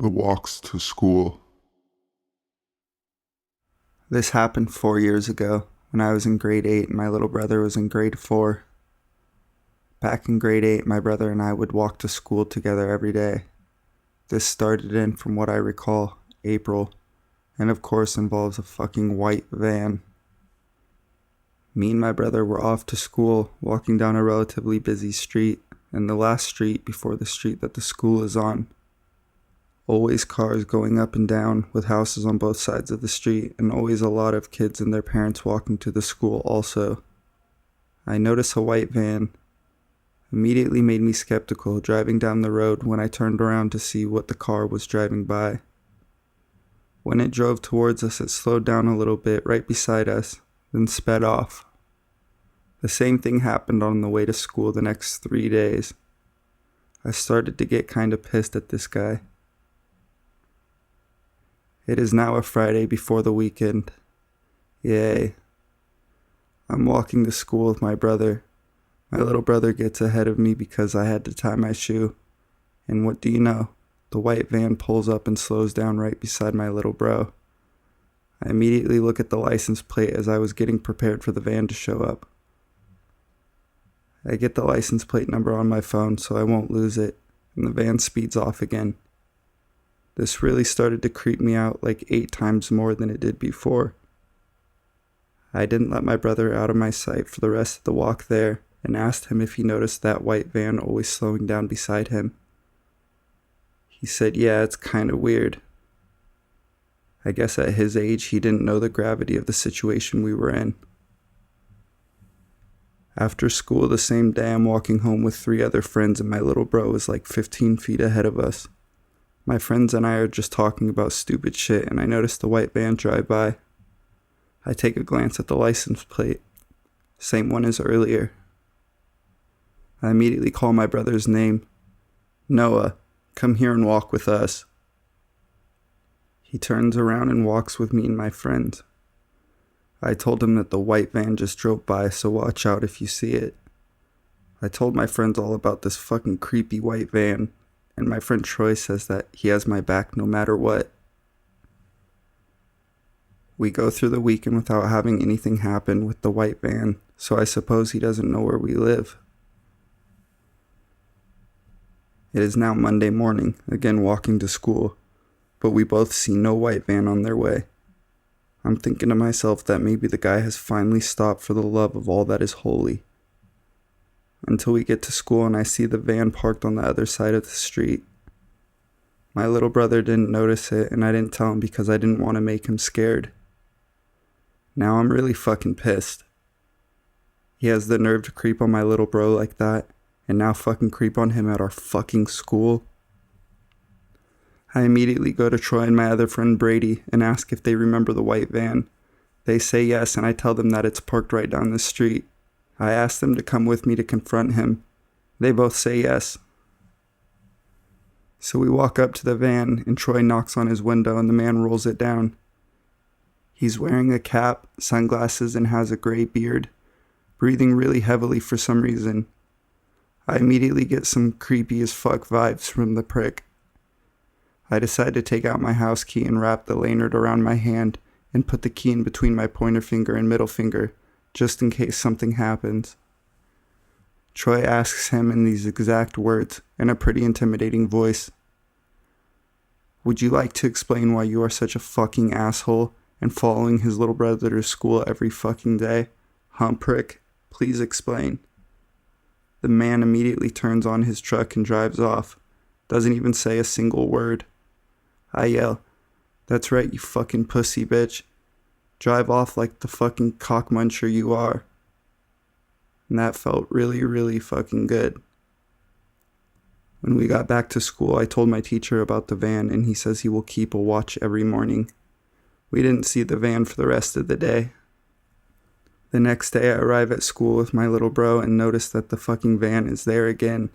The walks to school. This happened 4 years ago when I was in grade 8 and my little brother was in grade 4. Back in grade 8, my brother and I would walk to school together every day. This started in, from what I recall, April, and of course involves a fucking white van. Me and my brother were off to school, walking down a relatively busy street, and the last street before the street that the school is on. Always cars going up and down, with houses on both sides of the street, and always a lot of kids and their parents walking to the school also. I noticed a white van. Immediately made me skeptical driving down the road when I turned around to see what the car was driving by. When it drove towards us, it slowed down a little bit right beside us, then sped off. The same thing happened on the way to school the next 3 days. I started to get kind of pissed at this guy. It is now a Friday before the weekend. Yay. I'm walking to school with my brother. My little brother gets ahead of me because I had to tie my shoe. And what do you know? The white van pulls up and slows down right beside my little bro. I immediately look at the license plate as I was getting prepared for the van to show up. I get the license plate number on my phone so I won't lose it, and the van speeds off again. This really started to creep me out like 8 times more than it did before. I didn't let my brother out of my sight for the rest of the walk there and asked him if he noticed that white van always slowing down beside him. He said, yeah, it's kind of weird. I guess at his age he didn't know the gravity of the situation we were in. After school the same day, I'm walking home with 3 other friends and my little bro is like 15 feet ahead of us. My friends and I are just talking about stupid shit and I notice the white van drive by. I take a glance at the license plate. Same one as earlier. I immediately call my brother's name. Noah, come here and walk with us. He turns around and walks with me and my friends. I told him that the white van just drove by, so watch out if you see it. I told my friends all about this fucking creepy white van. And my friend Troy says that he has my back no matter what. We go through the weekend without having anything happen with the white van, so I suppose he doesn't know where we live. It is now Monday morning, again walking to school, but we both see no white van on their way. I'm thinking to myself that maybe the guy has finally stopped for the love of all that is holy. Until we get to school and I see the van parked on the other side of the street. My little brother didn't notice it and I didn't tell him because I didn't want to make him scared. Now I'm really fucking pissed. He has the nerve to creep on my little bro like that and now fucking creep on him at our fucking school. I immediately go to Troy and my other friend Brady and ask if they remember the white van. They say yes and I tell them that it's parked right down the street. I ask them to come with me to confront him. They both say yes. So we walk up to the van and Troy knocks on his window and the man rolls it down. He's wearing a cap, sunglasses, and has a gray beard, breathing really heavily for some reason. I immediately get some creepy as fuck vibes from the prick. I decide to take out my house key and wrap the lanyard around my hand and put the key in between my pointer finger and middle finger, just in case something happens. Troy asks him in these exact words, in a pretty intimidating voice. Would you like to explain why you are such a fucking asshole and following his little brother to school every fucking day? Huh, prick? Please explain. The man immediately turns on his truck and drives off. Doesn't even say a single word. I yell, that's right, you fucking pussy bitch. Drive off like the fucking cockmuncher you are. And that felt really, really fucking good. When we got back to school, I told my teacher about the van and he says he will keep a watch every morning. We didn't see the van for the rest of the day. The next day I arrive at school with my little bro and notice that the fucking van is there again.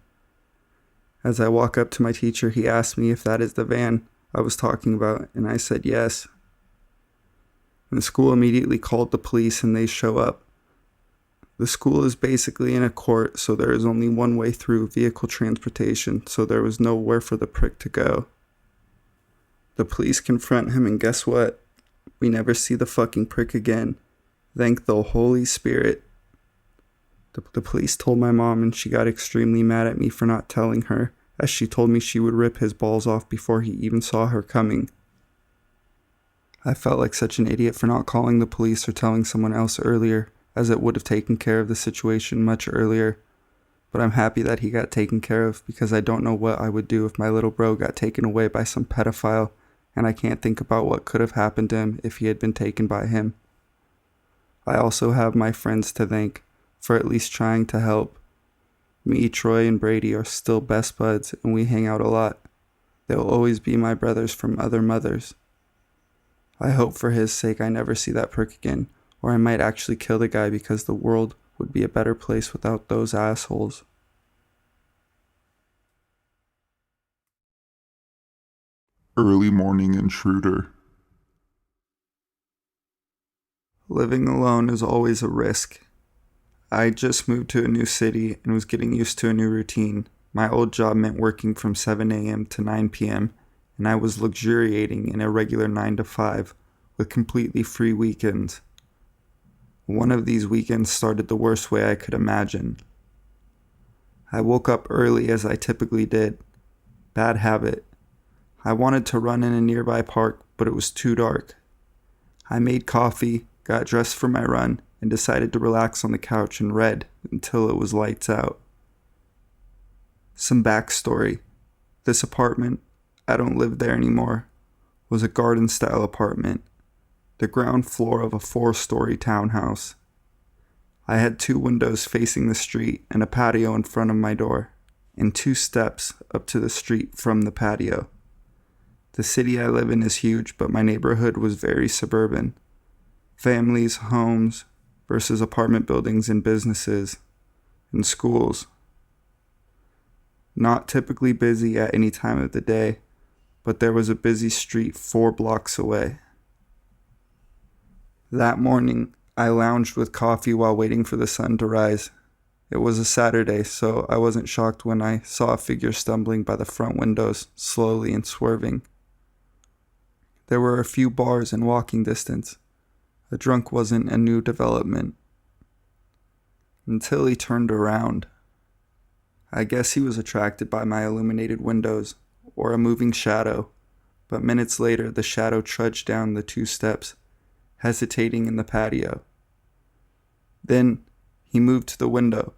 As I walk up to my teacher, he asked me if that is the van I was talking about, and I said yes. The school immediately called the police and they show up. The school is basically in a court, so there is only one way through vehicle transportation, so there was nowhere for the prick to go. The police confront him, and guess what? We never see the fucking prick again. Thank the Holy Spirit. The police told my mom, and she got extremely mad at me for not telling her, as she told me she would rip his balls off before he even saw her coming. I felt like such an idiot for not calling the police or telling someone else earlier, as it would have taken care of the situation much earlier. But I'm happy that he got taken care of, because I don't know what I would do if my little bro got taken away by some pedophile, and I can't think about what could have happened to him if he had been taken by him. I also have my friends to thank for at least trying to help. Me, Troy, and Brady are still best buds, and we hang out a lot. They'll always be my brothers from other mothers. I hope for his sake I never see that prick again, or I might actually kill the guy, because the world would be a better place without those assholes. Early morning intruder. Living alone is always a risk. I just moved to a new city and was getting used to a new routine. My old job meant working from 7 a.m. to 9 p.m., and I was luxuriating in a regular 9 to 5 with completely free weekends. One of these weekends started the worst way I could imagine. I woke up early, as I typically did. Bad habit. I wanted to run in a nearby park, but it was too dark. I made coffee, got dressed for my run, and decided to relax on the couch and read until it was lights out. Some backstory. This apartment, I don't live there anymore, was a garden-style apartment, the ground floor of a 4-story townhouse. I had 2 windows facing the street and a patio in front of my door, and 2 steps up to the street from the patio. The city I live in is huge, but my neighborhood was very suburban. Families, homes, versus apartment buildings and businesses, and schools. Not typically busy at any time of the day, but there was a busy street 4 blocks away. That morning, I lounged with coffee while waiting for the sun to rise. It was a Saturday, so I wasn't shocked when I saw a figure stumbling by the front windows, slowly and swerving. There were a few bars in walking distance. A drunk wasn't a new development. Until he turned around. I guess he was attracted by my illuminated windows, or a moving shadow, but minutes later the shadow trudged down the 2 steps, hesitating in the patio. Then he moved to the window,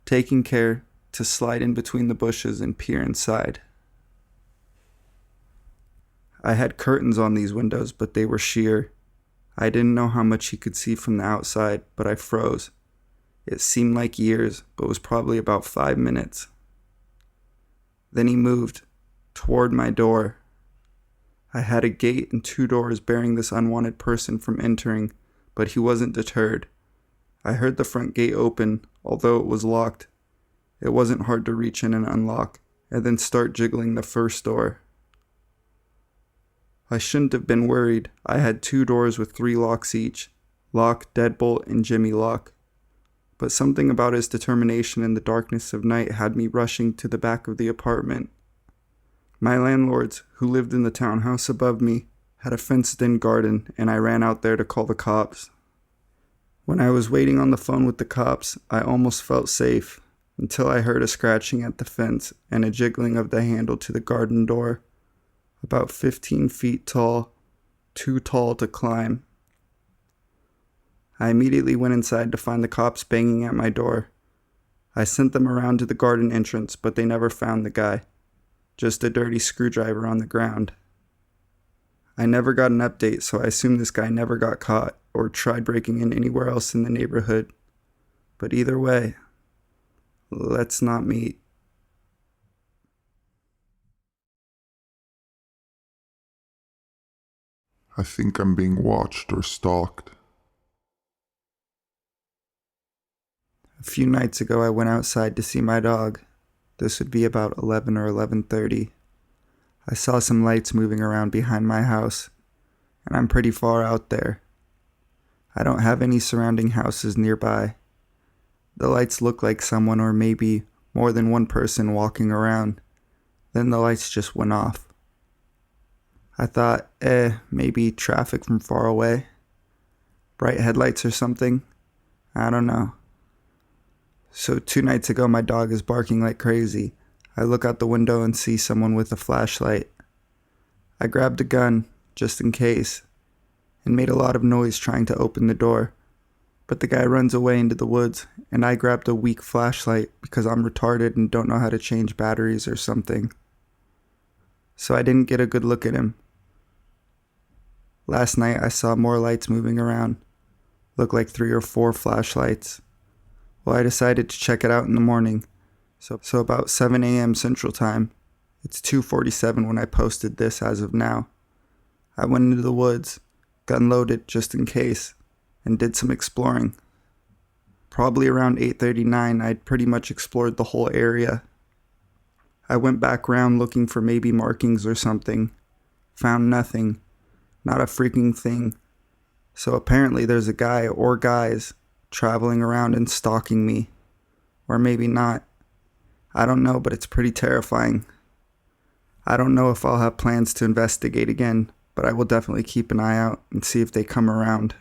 taking care to slide in between the bushes and peer inside. I had curtains on these windows, but they were sheer. I didn't know how much he could see from the outside, but I froze. It seemed like years, but was probably about 5 minutes. Then he moved toward my door. I had a gate and 2 doors bearing this unwanted person from entering, but he wasn't deterred. I heard the front gate open, although it was locked. It wasn't hard to reach in and unlock, and then start jiggling the first door. I shouldn't have been worried. I had 2 doors with 3 locks each, lock, deadbolt, and jimmy lock. But something about his determination in the darkness of night had me rushing to the back of the apartment. My landlords, who lived in the townhouse above me, had a fenced-in garden, and I ran out there to call the cops. When I was waiting on the phone with the cops, I almost felt safe, until I heard a scratching at the fence and a jiggling of the handle to the garden door. About 15 feet tall, too tall to climb. I immediately went inside to find the cops banging at my door. I sent them around to the garden entrance, but they never found the guy. Just a dirty screwdriver on the ground. I never got an update, so I assume this guy never got caught or tried breaking in anywhere else in the neighborhood. But either way, let's not meet. I think I'm being watched or stalked. A few nights ago, I went outside to see my dog. This would be about 11 or 11:30. I saw some lights moving around behind my house, and I'm pretty far out there. I don't have any surrounding houses nearby. The lights look like someone or maybe more than one person walking around. Then the lights just went off. I thought, maybe traffic from far away. Bright headlights or something. I don't know. So 2 nights ago, my dog is barking like crazy. I look out the window and see someone with a flashlight. I grabbed a gun, just in case, and made a lot of noise trying to open the door. But the guy runs away into the woods, and I grabbed a weak flashlight because I'm retarded and don't know how to change batteries or something. So I didn't get a good look at him. Last night I saw more lights moving around. Looked like 3 or 4 flashlights. Well, I decided to check it out in the morning. So about 7 a.m. Central Time. It's 2:47 when I posted this as of now. I went into the woods, gun loaded just in case, and did some exploring. Probably around 8:39, I'd pretty much explored the whole area. I went back around looking for maybe markings or something. Found nothing. Not a freaking thing. So apparently there's a guy or guys traveling around and stalking me. Or maybe not. I don't know, but it's pretty terrifying. I don't know if I'll have plans to investigate again, but I will definitely keep an eye out and see if they come around.